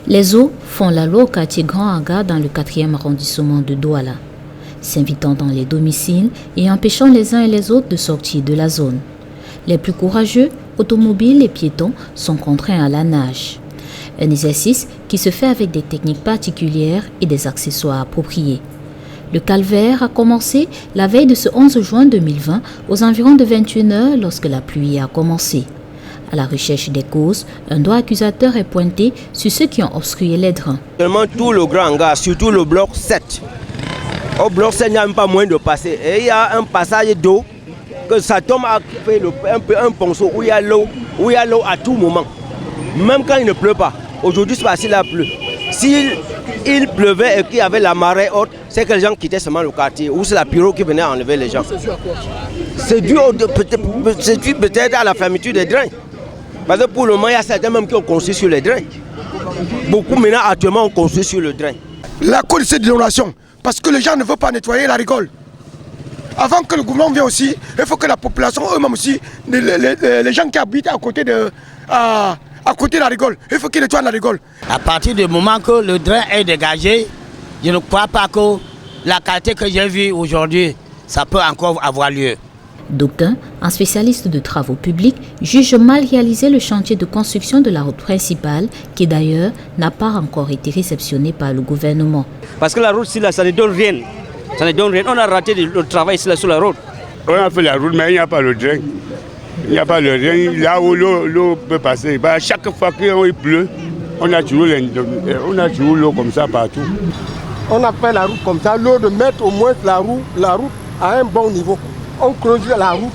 Les eaux font la loi au quartier Grand Aga dans le 4e arrondissement de Douala, s'invitant dans les domiciles et empêchant les uns et les autres de sortir de la zone. Les plus courageux, automobiles et piétons, sont contraints à la nage. Un exercice qui se fait avec des techniques particulières et des accessoires appropriés. Le calvaire a commencé la veille de ce 11 juin 2020 aux environs de 21h lorsque la pluie a commencé. À la recherche des causes, un doigt accusateur est pointé sur ceux qui ont obstrué les drains. Seulement tout le Grand Aga, surtout le bloc 7. Au bloc 7, il n'y a même pas moyen de passer. Et il y a un passage d'eau que ça tombe à faire un ponceau où il y a l'eau à tout moment. Même quand il ne pleut pas. Aujourd'hui, c'est parce qu'il a plu. S'il pleuvait et qu'il y avait la marée haute, c'est que les gens quittaient seulement le quartier. Ou c'est la pyro qui venait enlever les gens. C'est dû peut-être à la fermeture des drains. Parce que pour le moment, il y a certains même qui ont construit sur les drains. Beaucoup maintenant actuellement ont construit sur le drain. La cause de cette dénonciation, parce que les gens ne veulent pas nettoyer la rigole. Avant que le gouvernement vienne aussi, il faut que la population eux-mêmes aussi, les gens qui habitent à côté de la rigole, il faut qu'ils nettoient la rigole. À partir du moment que le drain est dégagé, je ne crois pas que la qualité que j'ai vue aujourd'hui, ça peut encore avoir lieu. D'aucuns, un spécialiste de travaux publics, juge mal réalisé le chantier de construction de la route principale, qui d'ailleurs n'a pas encore été réceptionné par le gouvernement. Parce que la route, ça ne donne rien. Ça ne donne rien. On a raté le travail sur la route. On a fait la route, mais il n'y a pas le drain. Il n'y a pas le drain. Là où l'eau peut passer. Bah, chaque fois qu'il pleut, on a toujours l'eau comme ça partout. On a fait la route comme ça, l'eau de mettre au moins la route à un bon niveau. On creuse la route,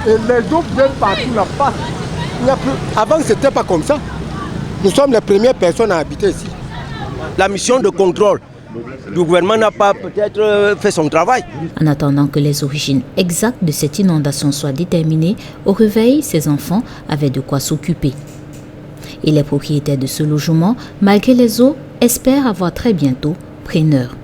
et les eaux viennent partout, la face. Avant, ce n'était pas comme ça. Nous sommes les premières personnes à habiter ici. La mission de contrôle du gouvernement n'a pas peut-être fait son travail. En attendant que les origines exactes de cette inondation soient déterminées, au réveil, ces enfants avaient de quoi s'occuper. Et les propriétaires de ce logement, malgré les eaux, espèrent avoir très bientôt preneur.